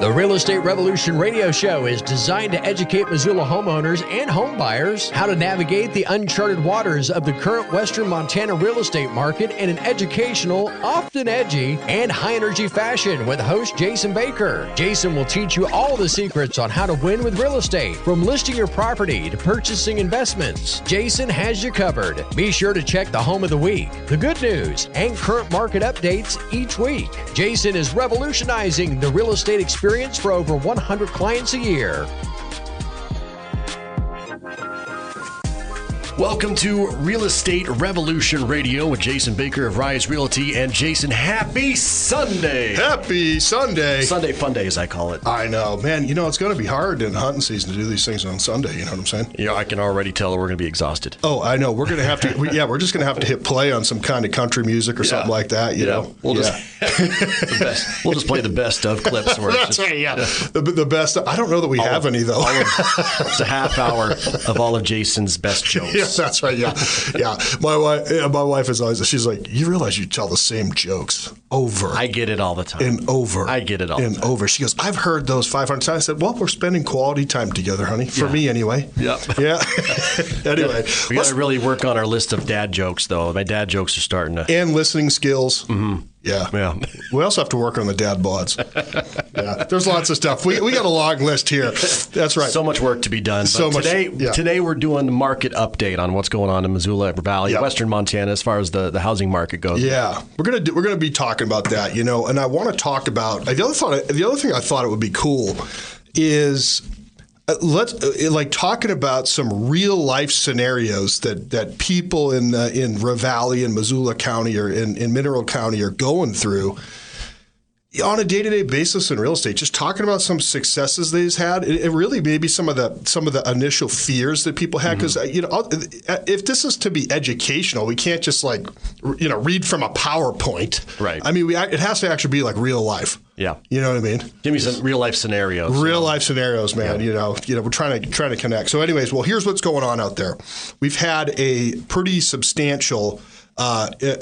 The Real Estate Revolution radio show is designed to educate Missoula homeowners and home buyers how to navigate the uncharted waters of the current Western Montana real estate market in an educational, often edgy, and high-energy fashion with host Jason Baker. Jason will teach you all the secrets on how to win with real estate, from listing your property to purchasing investments. Jason has you covered. Be sure to check the home of the week, the good news, and current market updates each week. Jason is revolutionizing the real estate experience for over 100 clients a year. Welcome to Real Estate Revolution Radio with Jason Baker of Rise Realty. And Jason, happy Sunday. Happy Sunday. Sunday Fun Day, as I call it. I know. Man, you know, it's going to be hard in hunting season to do these things on Sunday. You know what I'm saying? Yeah, I can already tell we're going to be exhausted. Oh, I know. We're going to have to, we're just going to have to hit play on some kind of country music or something like that, you know? We'll just we'll just play the best of clips. Where That's right, yeah. The best. I don't know that we have any, though. It's a half hour of all of Jason's best jokes. Yeah, that's right. Yeah, yeah. My wife is always. She's like, you realize you tell the same jokes over. I get it all the time. And over. I get it all and the time. over. She goes, I've heard those 500 times. I said, well, we're spending quality time together, honey. For me, anyway. Yep. Yeah. Anyway, we got to really work on our list of dad jokes, though. My dad jokes are starting to. And listening skills. Mm-hmm. Yeah. We also have to work on the dad bods. Yeah. There's lots of stuff. We got a long list here. That's right. So much work to be done. But today we're doing the market update on what's going on in Missoula Valley, Western Montana, as far as the housing market goes. Yeah. We're gonna be talking about that, you know, and I want to talk about the other thing I thought it would be cool is let's talking about some real life scenarios that people in Ravalli and Missoula County or in Mineral County are going through on a day-to-day basis in real estate. Just talking about some successes they've had. It really maybe some of the initial fears that people had, because you know, if this is to be educational, we can't just read from a PowerPoint. Right. I mean, it has to actually be like real life. Yeah. You know what I mean? Give me some real life scenarios. Real life scenarios, man. Yeah. You know, we're trying to connect. So anyways, well, here's what's going on out there. We've had a pretty substantial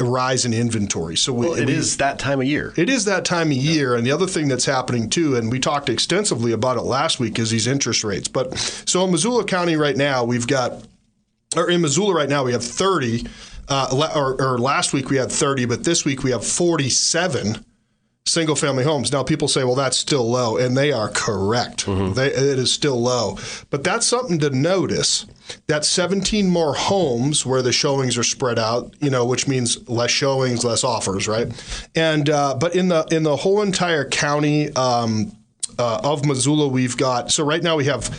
rise in inventory. So it is that time of year. It is that time of year. And the other thing that's happening too, and we talked extensively about it last week, is these interest rates. But so in Missoula County right now, in Missoula right now, we have 30, or last week we had 30, but this week we have 47 single-family homes. Now, people say, well, that's still low, and they are correct. Mm-hmm. It is still low. But that's something to notice. That's 17 more homes where the showings are spread out, you know, which means less showings, less offers, right? And but in the whole entire county of Missoula, we've got, so right now we have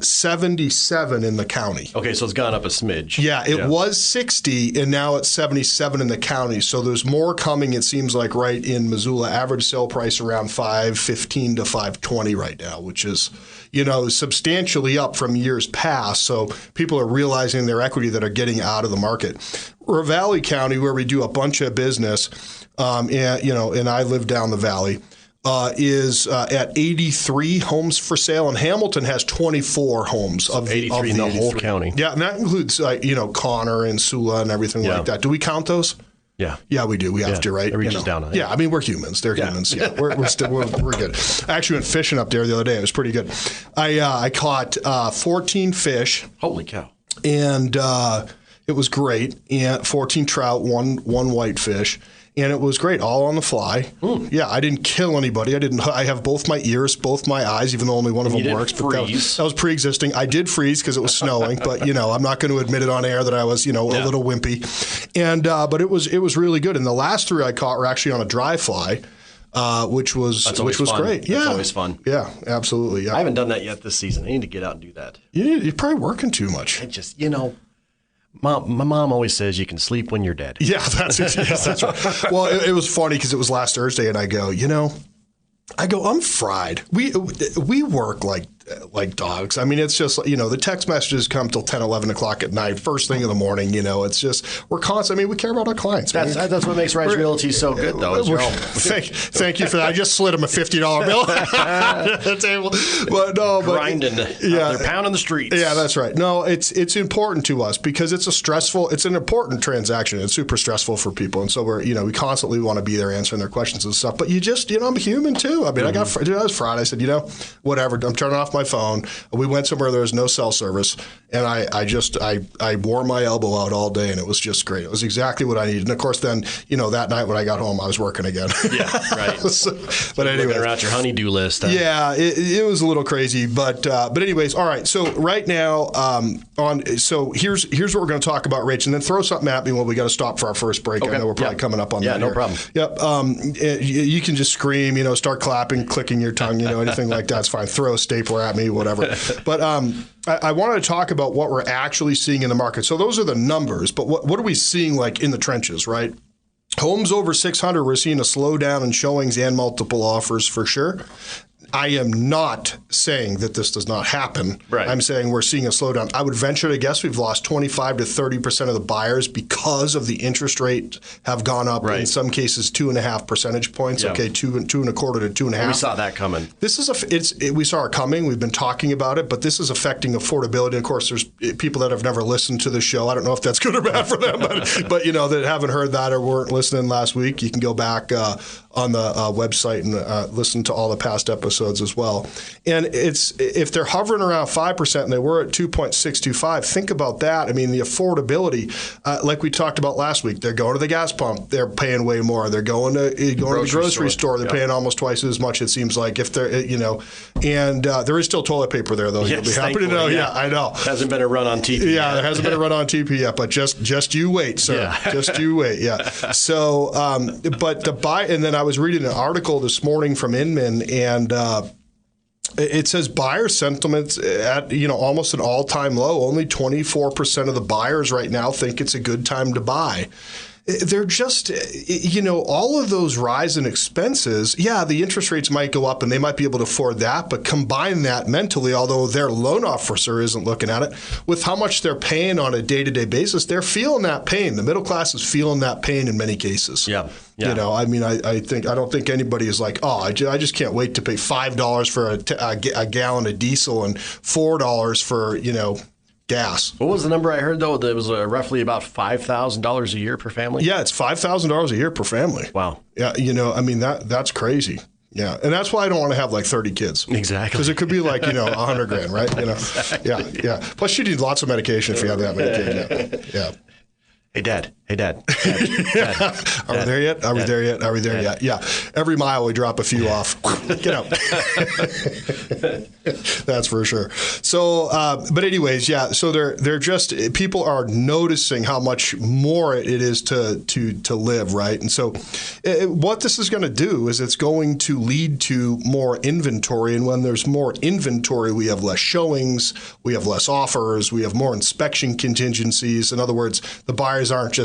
77 in the county. Okay, so it's gone up a smidge. Yeah, it was 60, and now it's 77 in the county. So there's more coming, it seems like, right in Missoula. Average sale price around $515 to $520 right now, which is, you know, substantially up from years past. So people are realizing their equity that are getting out of the market. Ravalli County, where we do a bunch of business, and I live down the valley, is at 83 homes for sale, and Hamilton has 24 homes of 83 in the whole county. Yeah, and that includes Connor and Sula and everything like that. Do we count those? Yeah. Yeah, we do. We have to, right? It reaches down. Yeah, I mean, we're humans. They're humans. Yeah, we're good. I actually went fishing up there the other day. It was pretty good. I caught 14 fish. Holy cow! And it was great. And 14 trout, one whitefish. And it was great, all on the fly. Yeah, I didn't kill anybody. I have both my ears, both my eyes, even though only one of them works. But that was pre-existing. I did freeze because it was snowing, but I'm not going to admit it on air that I was, a little wimpy. And but it was really good. And the last 3 I caught were actually on a dry fly, which was great. Yeah, it's always fun. Yeah, absolutely. Yeah. I haven't done that yet this season. I need to get out and do that. You're probably working too much. I just, my mom always says you can sleep when you're dead. Yeah, that's right. Well, it was funny because it was last Thursday, and I go, I'm fried. We work like like dogs. I mean, it's just, the text messages come till 10, 11 o'clock at night, first thing in the morning. It's just, we're constant. I mean, we care about our clients. That's what makes Rise Realty so good, though. Thank you for that. I just slid him a $50 bill at the table. Grinding. They're pounding the streets. Yeah, that's right. No, it's important to us because it's an important transaction. It's super stressful for people. And so we constantly want to be there answering their questions and stuff. But you just, I'm human too. I mean, I was Friday. I said, whatever, I'm turning off my phone. We went somewhere there was no cell service. And I wore my elbow out all day, and it was just great. It was exactly what I needed. And of course, then that night when I got home, I was working again. Yeah, right. But anyway, looking around your honey-do list. Yeah, it was a little crazy, but anyways, all right. So right now, here's what we're going to talk about, Rach, and then throw something at me when we got to stop for our first break. Okay. I know we're probably coming up on that. Yeah, no problem. Yep. You can just scream, start clapping, clicking your tongue, anything like that's fine. Throw a stapler at me, whatever. But I wanted to talk about what we're actually seeing in the market. So those are the numbers, but what are we seeing like in the trenches, right? Homes over 600, we're seeing a slowdown in showings and multiple offers for sure. I am not saying that this does not happen. Right. I'm saying we're seeing a slowdown. I would venture to guess we've lost 25 to 30% of the buyers because of the interest rate have gone up. Right. In some cases, 2.5 percentage points. Yeah. Okay, 2.25 to 2.5. We saw that coming. We saw it coming. We've been talking about it, but this is affecting affordability. And of course, there's people that have never listened to the show. I don't know if that's good or bad for them, but that haven't heard that or weren't listening last week. You can go back on the website and listen to all the past episodes as well. And if they're hovering around 5% and they were at 2.625, think about that. I mean, the affordability, like we talked about last week, they're going to the gas pump, they're paying way more. They're going to the grocery store, they're paying almost twice as much. It seems like if they're and there is still toilet paper there though. Yes, you'll be happy to know. Yeah, I know. Hasn't been a run on TP. Yeah, there hasn't been a run on TP yet, but just you wait, sir. Yeah. Just you wait. Yeah. So, but the buy, and then I was reading an article this morning from Inman, and it says buyer sentiment at almost an all-time low. Only 24% of the buyers right now think it's a good time to buy. They're just, all of those rise in expenses. Yeah, the interest rates might go up and they might be able to afford that, but combine that mentally, although their loan officer isn't looking at it, with how much they're paying on a day-to-day basis, they're feeling that pain. The middle class is feeling that pain in many cases. Yeah. I don't think anybody is like, I just can't wait to pay $5 for a gallon of diesel and $4 for, gas. What was the number I heard, though? That was roughly about $5,000 a year per family? Yeah, it's $5,000 a year per family. Wow. Yeah, that's crazy. Yeah, and that's why I don't want to have like 30 kids. Exactly. Because it could be like, $100,000, right? Exactly. Yeah. Plus, you need lots of medication if you have that many kids. Yeah. Hey, Dad. Dad. Are we there yet? Are we there yet? Yeah. Every mile we drop a few off. Get out. That's for sure. So, but anyways, yeah. So they're just, people are noticing how much more it is to live, right? And so what this is going to do is it's going to lead to more inventory. And when there's more inventory, we have less showings, we have less offers, we have more inspection contingencies. In other words, the buyers aren't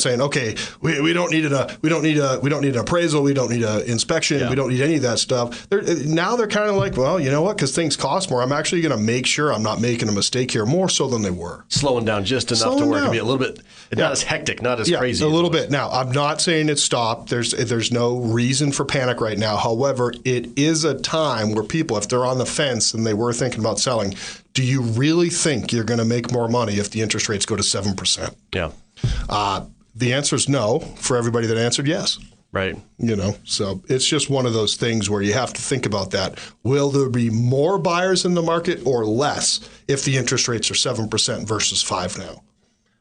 saying, okay, we don't need an appraisal, we don't need an inspection, we don't need any of that stuff. Now they're kind of like, well, you know what? Because things cost more, I'm actually going to make sure I'm not making a mistake here, more so than they were. Slowing down just enough to where it can be a little bit, not as hectic, not as crazy. A little bit. Now, I'm not saying it's stopped. There's no reason for panic right now. However, it is a time where people, if they're on the fence and they were thinking about selling, do you really think you're going to make more money if the interest rates go to 7%? Yeah. The answer is no for everybody that answered yes. Right. So it's just one of those things where you have to think about that. Will there be more buyers in the market or less if the interest rates are 7% versus 5% now?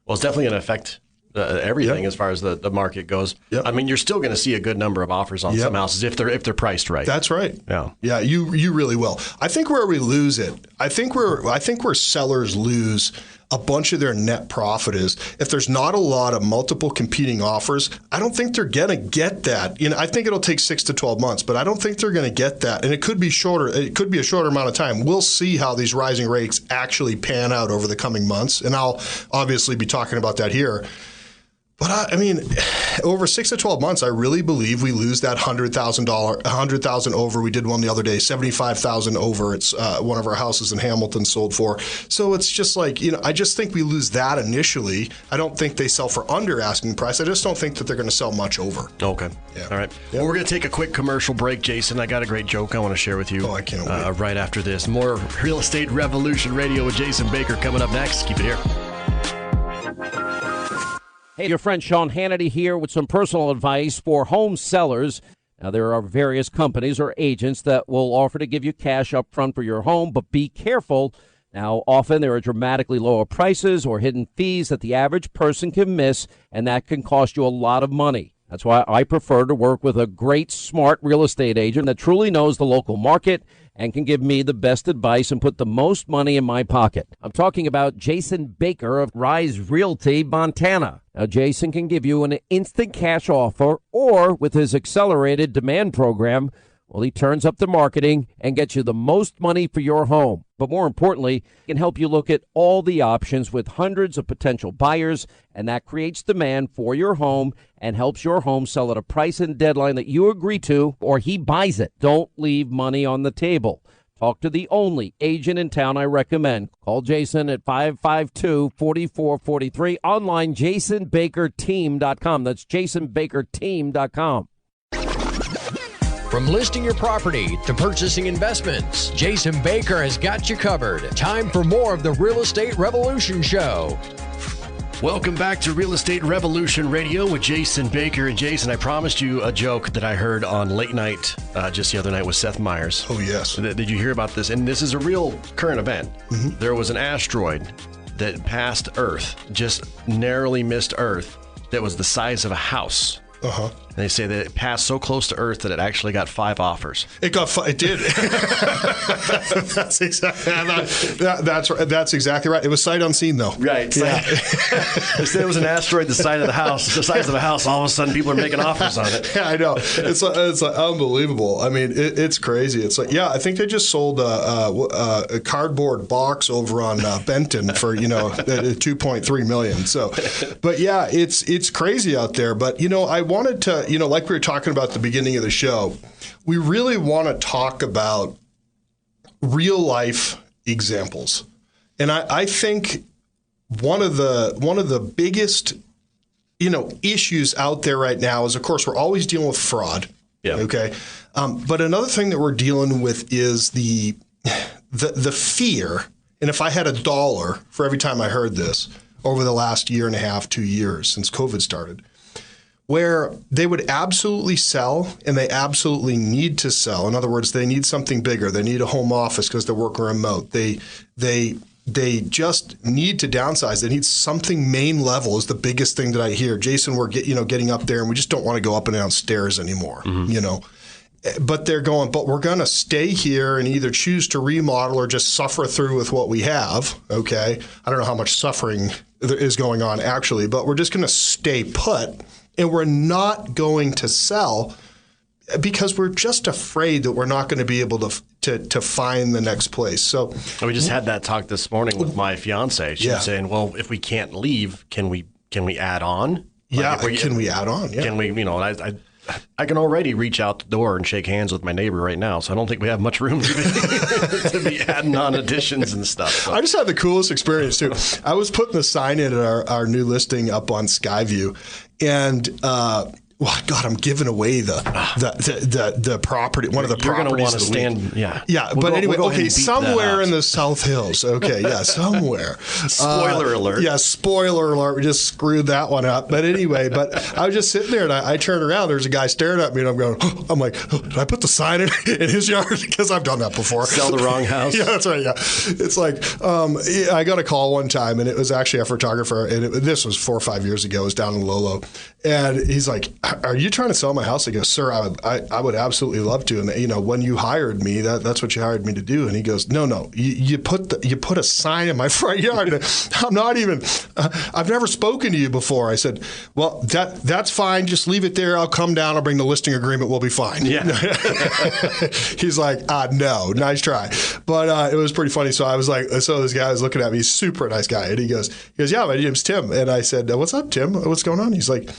Well, it's definitely going to affect everything as far as the market goes. Yep. I mean, you're still going to see a good number of offers on some houses if they're priced right. That's right. Yeah, you really will. I think where we lose it, I think where sellers lose a bunch of their net profit is if there's not a lot of multiple competing offers. I don't think they're going to get that. I think it'll take 6 to 12 months, but I don't think they're going to get that. And it could be shorter. It could be a shorter amount of time. We'll see how these rising rates actually pan out over the coming months. And I'll obviously be talking about that here. But I mean, over 6 to 12 months, I really believe we lose that $100,000 over. We did one the other day, $75,000 over. It's one of our houses in Hamilton sold for. So it's just like, I just think we lose that initially. I don't think they sell for under asking price. I just don't think that they're going to sell much over. Okay. Yeah. All right. Yeah. Well, we're going to take a quick commercial break, Jason. I got a great joke I want to share with you. Oh, I can't wait. Right after this. More Real Estate Revolution Radio with Jason Baker coming up next. Keep it here. Hey, your friend Sean Hannity here with some personal advice for home sellers. Now, there are various companies or agents that will offer to give you cash up front for your home, but be careful. Now, often there are dramatically lower prices or hidden fees that the average person can miss, and that can cost you a lot of money. That's why I prefer to work with a great, smart real estate agent that truly knows the local market and can give me the best advice and put the most money in my pocket. I'm talking about Jason Baker of Rise Realty, Montana. Now, Jason can give you an instant cash offer, or with his accelerated demand program, well, he turns up the marketing and gets you the most money for your home. But more importantly, he can help you look at all the options with hundreds of potential buyers, and that creates demand for your home and helps your home sell at a price and deadline that you agree to, or he buys it. Don't leave money on the table. Talk to the only agent in town I recommend. Call Jason at 552-4443. Online, jasonbakerteam.com. That's jasonbakerteam.com. From listing your property to purchasing investments, Jason Baker has got you covered. Time for more of the Real Estate Revolution Show. Welcome back to Real Estate Revolution Radio with Jason Baker. And Jason, I promised you a joke that I heard on late night just the other night with Seth Meyers. Oh, yes. Did you hear about this? And this is a real current event. Mm-hmm. There was an asteroid that passed Earth, just narrowly missed Earth, that was the size of a house. Uh-huh. And they say that it passed so close to Earth that it actually got 5 offers. It did. That's exactly right. It was sight unseen, though. Right. Yeah. They said it was an asteroid the size of the house. All of a sudden, people are making offers on it. Yeah, I know. It's like unbelievable. I mean, it's crazy. It's like, I think they just sold a cardboard box over on Benton for $2.3 million. So, but yeah, it's crazy out there. But I wanted to. Like we were talking about at the beginning of the show, we really want to talk about real life examples. And I think one of the biggest, issues out there right now is, of course, we're always dealing with fraud. Yeah. Okay. But another thing that we're dealing with is the fear. And if I had $1 for every time I heard this over the last year and a half, 2 years since COVID started, where they would absolutely sell, and they absolutely need to sell. In other words, they need something bigger. They need a home office because they're working remote. They just need to downsize. They need something main level is the biggest thing that I hear. Jason, we're getting up there, and we just don't want to go up and down stairs anymore. Mm-hmm. But they're going, but we're going to stay here and either choose to remodel or just suffer through with what we have. Okay, I don't know how much suffering is going on actually, but we're just going to stay put. And we're not going to sell because we're just afraid that we're not going to be able to find the next place. So we just had that talk this morning with my fiance. She was saying, "Well, if we can't leave, can we add on? Can we add on? Yeah. Can we? I can already reach out the door and shake hands with my neighbor right now, so I don't think we have much room to be adding on additions and stuff." So. I just had the coolest experience too. I was putting the sign in at our new listing up on Skyview, and God, I'm giving away the property, one of the properties. You're going to want to stand, yeah. But anyway, somewhere in the South Hills. Okay, yeah, somewhere. Spoiler alert. Yeah, spoiler alert. We just screwed that one up. But anyway, I was just sitting there and I turned around. There's a guy staring at me, and I'm going. I'm like, did I put the sign in his yard? Because I've done that before. Sell the wrong house. Yeah, that's right. Yeah, it's like I got a call one time, and it was actually a photographer, and this was 4 or 5 years ago. It was down in Lolo, and he's like, are you trying to sell my house? I go, sir, I would absolutely love to. And when you hired me, that's what you hired me to do. And he goes, no, you put a sign in my front yard. I'm not even. I've never spoken to you before. I said, well, that's fine. Just leave it there. I'll come down. I'll bring the listing agreement. We'll be fine. Yeah. He's like, no, nice try. But it was pretty funny. So I was like, this guy was looking at me. He's a super nice guy, and he goes, yeah, my name's Tim. And I said, what's up, Tim? What's going on? He's like,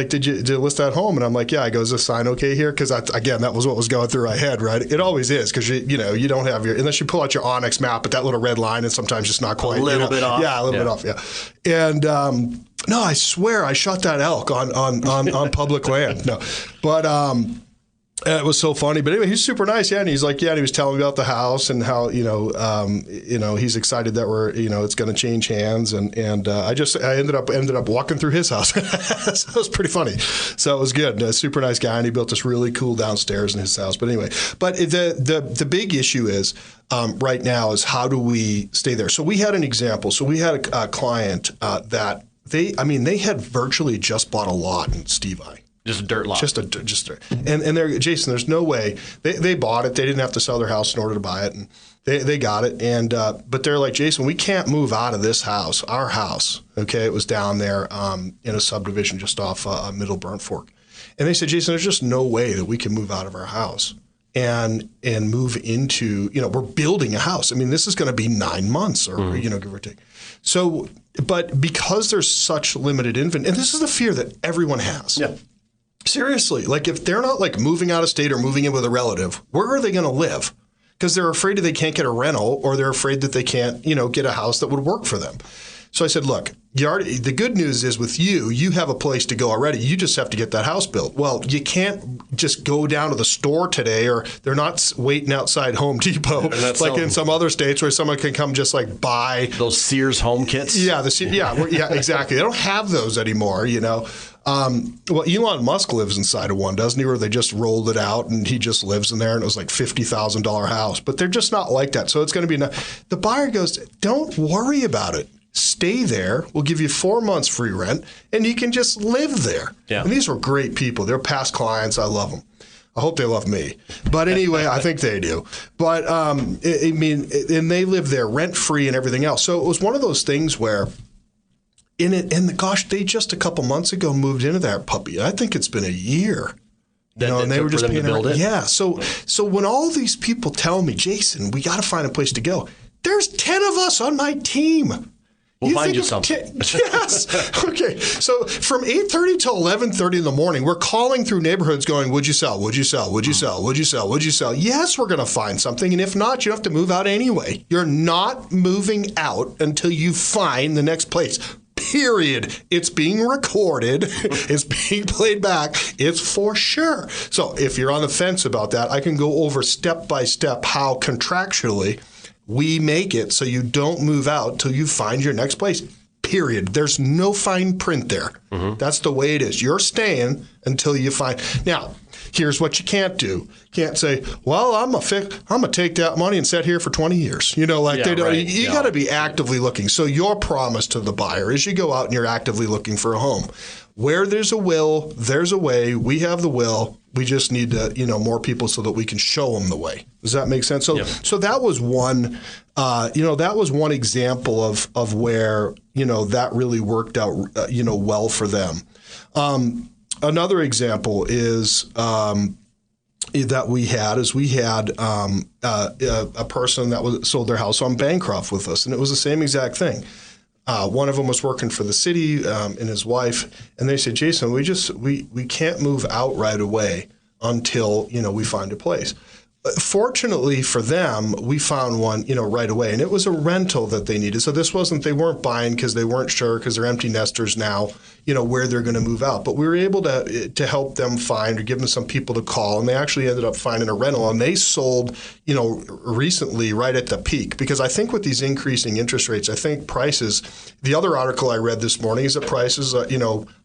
did you list that home? And I'm like, yeah. I go, is the sign okay here? Because again, that was what was going through my head, right? It always is, because you don't have unless you pull out your Onyx map, but that little red line is sometimes just not quite a little bit off. Yeah, a little bit off. Yeah, and no, I swear I shot that elk on public land. No, but. It was so funny, but anyway, he's super nice. Yeah, and he's like, and he was telling me about the house and how he's excited that we're it's going to change hands, and I ended up walking through his house. So it was pretty funny. So it was good. A super nice guy, and he built this really cool downstairs in his house. But anyway, the big issue is right now is how do we stay there? So we had an example. So we had a client that they had virtually just bought a lot in Stevie. Just a dirt lot. Just dirt. And they're, Jason, there's no way. They bought it. They didn't have to sell their house in order to buy it. And they got it. And but they're like, Jason, we can't move out of this house, our house. Okay, it was down there in a subdivision just off Middle Burnt Fork. And they said, Jason, there's just no way that we can move out of our house and move into, we're building a house. I mean, this is going to be 9 months or, give or take. So, but because there's such limited inventory, and this is the fear that everyone has. Yeah. Seriously, like if they're not like moving out of state or moving in with a relative, where are they going to live? Because they're afraid that they can't get a rental, or they're afraid that they can't, get a house that would work for them. So I said, look, the good news is with you have a place to go already. You just have to get that house built. Well, you can't just go down to the store today, or they're not waiting outside Home Depot like in some other states where someone can come just like buy those Sears home kits. Yeah, exactly. They don't have those anymore, Well, Elon Musk lives inside of one, doesn't he? Where they just rolled it out and he just lives in there, and it was like $50,000 house. But they're just not like that. So it's going to be the buyer goes, don't worry about it. Stay there. We'll give you 4 months free rent, and you can just live there. Yeah. And these were great people. They're past clients. I love them. I hope they love me. But anyway, I think they do. But and they live there rent free and everything else. So it was one of those things where. They just a couple months ago moved into that puppy. I think it's been a year. And they were just paying rent. Yeah. So when all these people tell me, Jason, we got to find a place to go. There's 10 of us on my team. We'll find you something. Yes. Okay. So from 8:30 till 11:30 in the morning, we're calling through neighborhoods going, would you sell? Would you sell? Would you sell? Would you sell? Would you sell? Yes, we're going to find something. And if not, you have to move out anyway. You're not moving out until you find the next place. Period. It's being recorded. It's being played back. It's for sure. So if you're on the fence about that, I can go over step by step how contractually we make it so you don't move out till you find your next place. Period. There's no fine print there. Mm-hmm. That's the way it is. You're staying until you find. Now, here's what you can't do. You can't say, well, I'm gonna take that money and sit here for 20 years. They don't. Right. You got to be actively looking. So your promise to the buyer is you go out and you're actively looking for a home. Where there's a will, there's a way. We have the will. We just need to, more people so that we can show them the way. Does that make sense? So, So that was one, that was one example of where, that really worked out, well for them. Another example is that we had a person that sold their house on Bancroft with us, and it was the same exact thing. One of them was working for the city and his wife, and they said, Jason, we can't move out right away until we find a place. Fortunately for them, we found one, right away, and it was a rental that they needed. So they weren't buying because they weren't sure, because they're empty nesters now, where they're going to move out. But we were able to help them find or give them some people to call, and they actually ended up finding a rental, and they sold, recently right at the peak. Because I think with these increasing interest rates, I think prices, the other article I read this morning is that prices,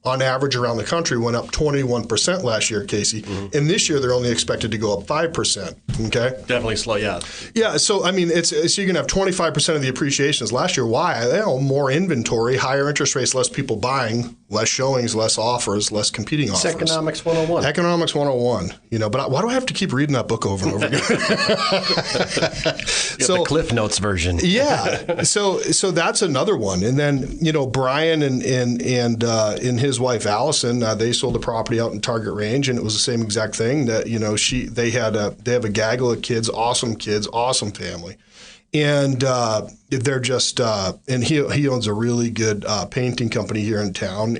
on average around the country went up 21% last year, Casey. Mm-hmm. And this year they're only expected to go up 5%. Okay. Definitely slow, yeah. Yeah, so I mean, so you're going to have 25% of the appreciations last year. Why? More inventory, higher interest rates, less people buying, less showings, less offers, less competing offers. It's Economics 101. Economics 101. But why do I have to keep reading that book over and over again? So the Cliff Notes version. Yeah. So that's another one. And then Brian and his wife Allison, they sold a property out in Target Range, and it was the same exact thing. That they have a gaggle of kids, awesome family. And they're just and he owns a really good painting company here in town.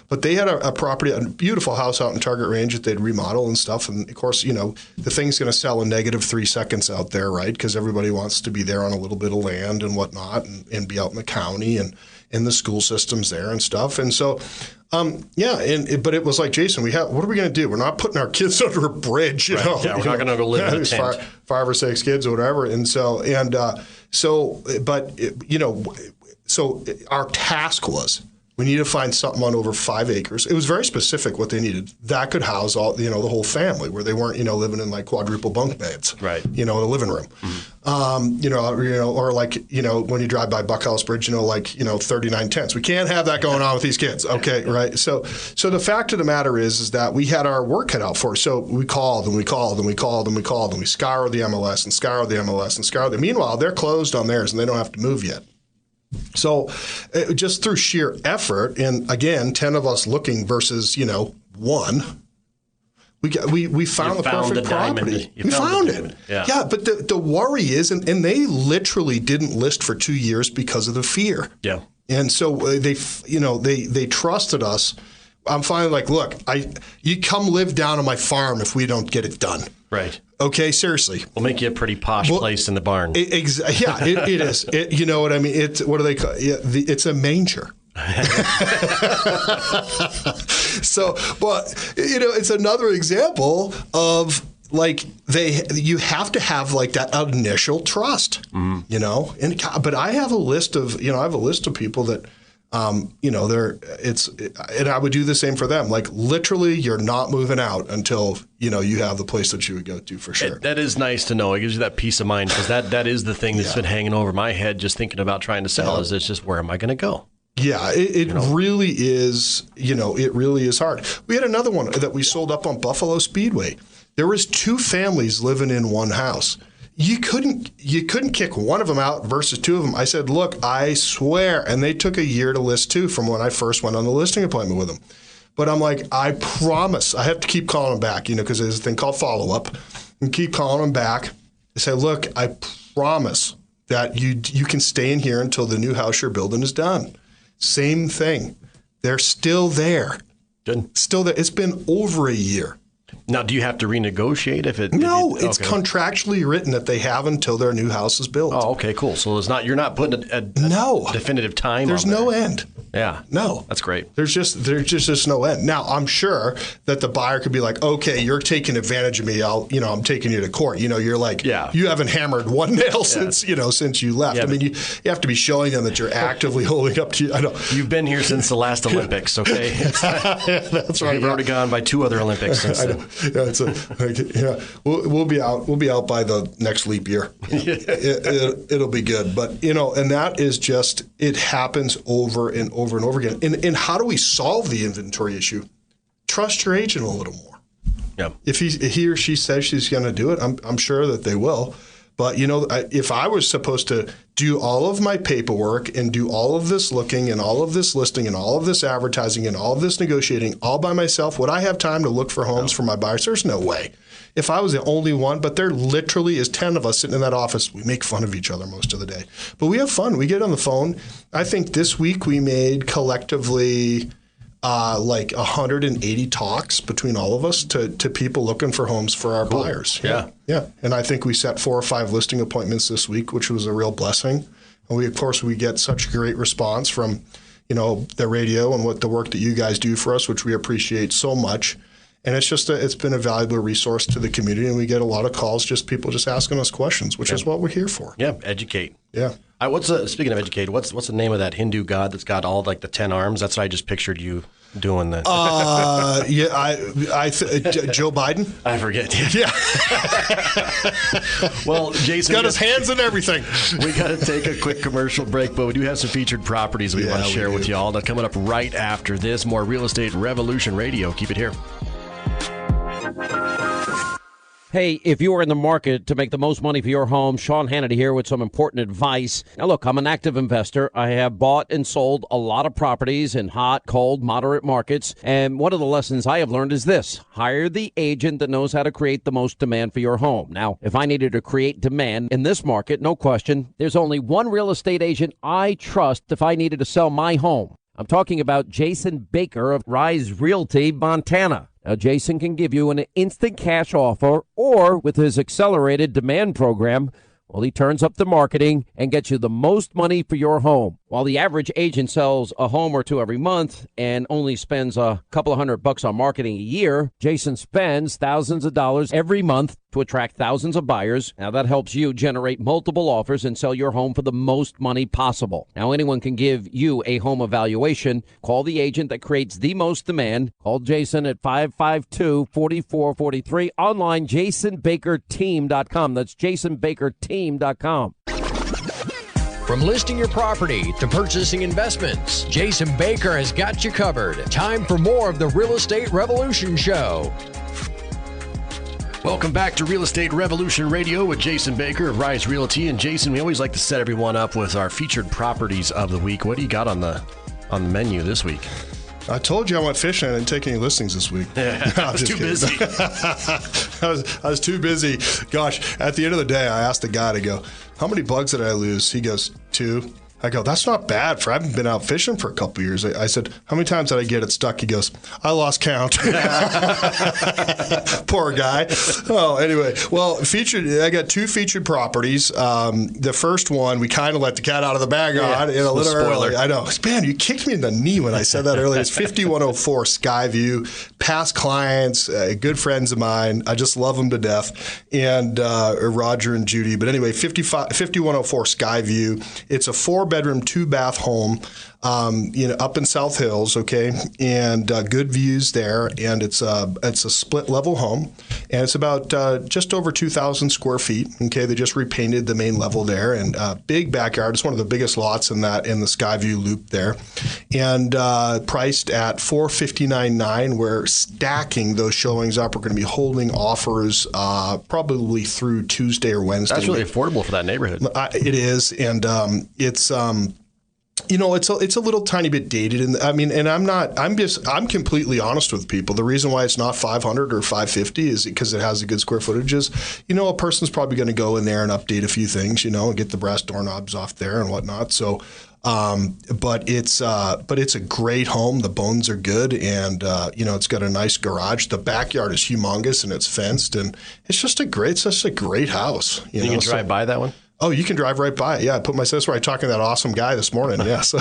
But they had a property, a beautiful house out in Target Range that they'd remodel and stuff. And of course, the thing's going to sell in negative 3 seconds out there, right? Because everybody wants to be there on a little bit of land and whatnot, and be out in the county and in the school systems there and stuff. And so, but it was like, Jason, what are we going to do? We're not putting our kids under a bridge, Right. Yeah, we're not going to go live in a tent. Five or six kids or whatever. And so our task was, we need to find something on over 5 acres. It was very specific what they needed. That could house all, the whole family, where they weren't, living in like quadruple bunk beds, right? In the living room, or like, when you drive by Buckhouse Bridge, 39 tents. We can't have that going on with these kids. Okay, right. So the fact of the matter is that we had our work cut out for us. So we called and we scoured the MLS and scoured the MLS and scoured them. Meanwhile, they're closed on theirs and they don't have to move yet. So just through sheer effort, and again, 10 of us looking versus, one, we found the perfect property. We found it. Yeah, but the worry is, and they literally didn't list for 2 years because of the fear. Yeah. And so they trusted us. I'm finally like, look, you come live down on my farm if we don't get it done. Right. Okay, seriously. We'll make you a pretty posh place in the barn. It is. You know what I mean? What do they call it? It's a manger. So, but it's another example of like you have to have like that initial trust, but I have a list of people that, and I would do the same for them. Like literally, you're not moving out until you have the place that you would go to for sure. That is nice to know. It gives you that peace of mind, because that is the thing that's been hanging over my head just thinking about trying to sell. Is it's just, where am I going to go? Yeah, it really is. It really is hard. We had another one that we sold up on Buffalo Speedway. There was 2 families living in one house. You couldn't kick one of them out versus 2 of them. I said, look, I swear. And they took a year to list too from when I first went on the listing appointment with them. But I'm like, I promise. I have to keep calling them back, because there's a thing called follow-up. And keep calling them back. I say, look, I promise that you can stay in here until the new house you're building is done. Same thing. They're still there. Good. Still there. It's been over a year. Now, do you have to renegotiate if it? No, it's contractually written that they have until their new house is built. Oh, okay, cool. So you're not putting a definitive time. There's on no end. Yeah. No. That's great. There's just no end. Now, I'm sure that the buyer could be like, okay, you're taking advantage of me. I'm taking you to court. You're like, you haven't hammered one nail since you left. Yeah, I mean, you have to be showing them that you're actively holding up to you. I know. You've been here since the last Olympics, okay? That's right. You've already gone by 2 other Olympics since then. We'll be out. We'll be out by the next leap year. It'll be good. But and that is just, it happens over and over and over again. And how do we solve the inventory issue? Trust your agent a little more. Yeah. If he or she says she's going to do it, I'm sure that they will. But if I was supposed to do all of my paperwork and do all of this looking and all of this listing and all of this advertising and all of this negotiating all by myself, would I have time to look for homes for my buyers? There's no way. If I was the only one, but there literally is 10 of us sitting in that office. We make fun of each other most of the day, but we have fun. We get on the phone. I think this week we made collectively like 180 talks between all of us to people looking for homes for our buyers. Yeah. And I think we set 4 or 5 listing appointments this week, which was a real blessing. And we get such great response from, the radio and the work that you guys do for us, which we appreciate so much. And it's been a valuable resource to the community, and we get a lot of calls, people just asking us questions, which is what we're here for. Yeah, educate. Yeah. Speaking of educate, what's the name of that Hindu god that's got all like the 10 arms? That's what I just pictured you doing that? Joe Biden. I forget. Yeah. Well, Jason got his hands in everything. We got to take a quick commercial break, but we do have some featured properties we want to share with y'all. Now, coming up right after this, more Real Estate Revolution Radio. Keep it here. Hey, if you are in the market to make the most money for your home, Sean Hannity here with some important advice. Now, look, I'm an active investor. I have bought and sold a lot of properties in hot, cold, moderate markets. And one of the lessons I have learned is this: hire the agent that knows how to create the most demand for your home. Now, if I needed to create demand in this market, no question, there's only one real estate agent I trust if I needed to sell my home. I'm talking about Jason Baker of Rise Realty, Montana. Now, Jason can give you an instant cash offer, or with his accelerated demand program, well, he turns up the marketing and gets you the most money for your home. While the average agent sells a home or two every month and only spends a couple of $100 on marketing a year, Jason spends thousands of dollars every month to attract thousands of buyers. Now, that helps you generate multiple offers and sell your home for the most money possible. Now, anyone can give you a home evaluation. Call the agent that creates the most demand. Call Jason at 552-4443. Online, jasonbakerteam.com. That's jasonbakerteam.com. From listing your property to purchasing investments, Jason Baker has got you covered. Time for more of the Real Estate Revolution Show. Welcome back to Real Estate Revolution Radio with Jason Baker of Rise Realty. And Jason, we always like to set everyone up with our featured properties of the week. What do you got on the menu this week? I told you I went fishing. I didn't take any listings this week. Yeah, I was too busy. I was too busy. Gosh, at the end of the day, I asked the guy to go, how many bugs did I lose? He goes, 2. I go, that's not bad for I haven't been out fishing for a couple of years. I said, how many times did I get it stuck? He goes, I lost count. Poor guy. Oh, anyway. Well, I got 2 featured properties. The first one, we kind of let the cat out of the bag on in a little early. I know. Man, you kicked me in the knee when I said that earlier. It's 5104 Skyview. Past clients, good friends of mine. I just love them to death. And Roger and Judy. But anyway, 5104 Skyview. It's a 4-bedroom, 2-bath home, up in South Hills, okay, and good views there. And it's a split level home, and it's about just over 2,000 square feet. Okay, they just repainted the main level there, and big backyard. It's one of the biggest lots in the Skyview loop there, and priced at $459,900. We're stacking those showings up. We're going to be holding offers probably through Tuesday or Wednesday. That's really affordable for that neighborhood. It is, and it's it's a little tiny bit dated, and I'm completely honest with people. The reason why it's not 500 or 550 is because it has a good square footages. A person's probably going to go in there and update a few things, and get the brass doorknobs off there and whatnot. So, but it's a great home. The bones are good, and it's got a nice garage. The backyard is humongous and it's fenced, and it's just a great house. You can drive by that one. Oh, you can drive right by it. Yeah, I put my sister right talking to that awesome guy this morning. Yeah, so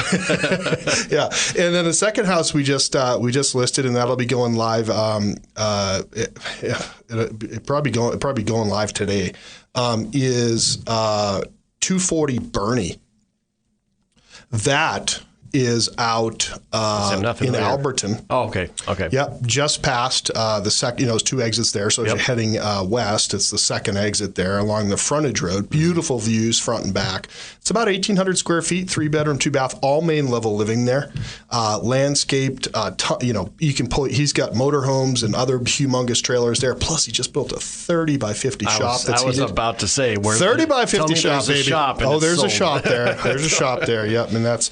yeah. And then the second house we just listed, and that'll be going live. It probably going live today. Is 240 Bernie. That is out in Alberton. Oh, okay. Yep, just past the second. There's 2 exits there. So if you're heading west, it's the second exit there along the frontage road. Beautiful views front and back. It's about 1,800 square feet, 3-bedroom, 2-bath, all main level living there. Landscaped. You can pull. He's got motorhomes and other humongous trailers there. Plus, he just built a 30 by 50 shop. I was about to say 30 by 50 shop, baby. There's a shop there. There's a shop there. Yep, and that's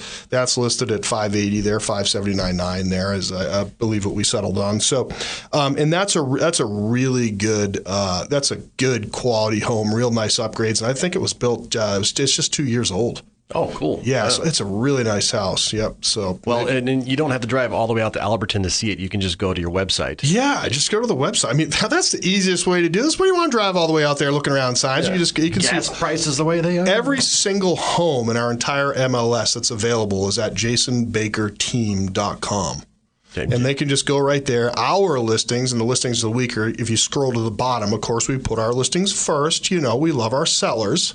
listed at $580 there, $579,900 there, as I believe what we settled on. So, and that's a really good that's a good quality home, real nice upgrades, and I think it was built. It's just 2 years old. Oh, cool. Yeah, so it's a really nice house. Yep. So and you don't have to drive all the way out to Alberton to see it. You can just go to your website. Yeah, just go to the website. I mean, that's the easiest way to do this. What do you want to drive all the way out there looking around signs? Yeah. You can gas see prices the way they are. Every single home in our entire MLS that's available is at jasonbakerteam.com. And they can just go right there. Our listings and the listings of the week are, if you scroll to the bottom, of course, we put our listings first. We love our sellers.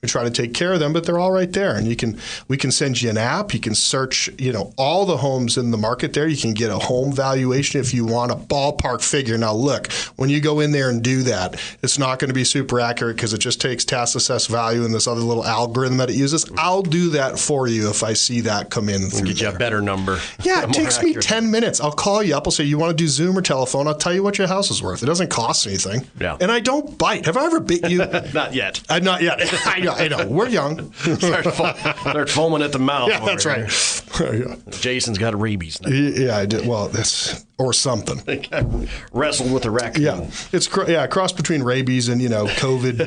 We try to take care of them, but they're all right there. And we can send you an app. You can search, all the homes in the market there. You can get a home valuation if you want a ballpark figure. Now, look, when you go in there and do that, it's not going to be super accurate because it just takes task assessed value and this other little algorithm that it uses. I'll do that for you if I see that come in through Get you a better number. Yeah, it takes me 10 minutes. I'll call you up. I'll say, you want to do Zoom or telephone? I'll tell you what your house is worth. It doesn't cost anything. Yeah. And I don't bite. Have I ever bit you? Not yet. Not yet. I know. We're young. Start foaming at the mouth. Yeah, that's right. Yeah. Jason's got rabies now. Yeah, I did. Well, or something. Wrestled with a raccoon. Yeah, it's a cross between rabies and COVID,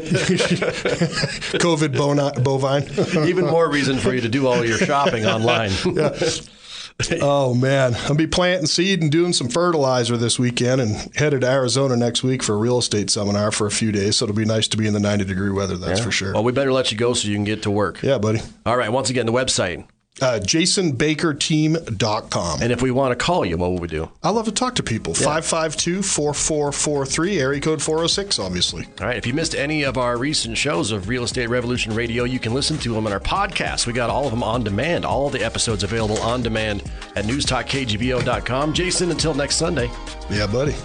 COVID bovine. Even more reason for you to do all your shopping online. Yeah. Oh man, I'll be planting seed and doing some fertilizer this weekend, and headed to Arizona next week for a real estate seminar for a few days. So it'll be nice to be in the 90-degree weather. That's for sure. Well, we better let you go so you can get to work. Yeah, buddy. All right. Once again, the website. JasonBakerTeam.com. And if we want to call you, what will we do? I love to talk to people. 552-4443, area code 406, obviously. All right. If you missed any of our recent shows of Real Estate Revolution Radio, you can listen to them in our podcast. We got all of them on demand. All the episodes available on demand at newstalkkgvo.com. Jason, until next Sunday. Yeah, buddy.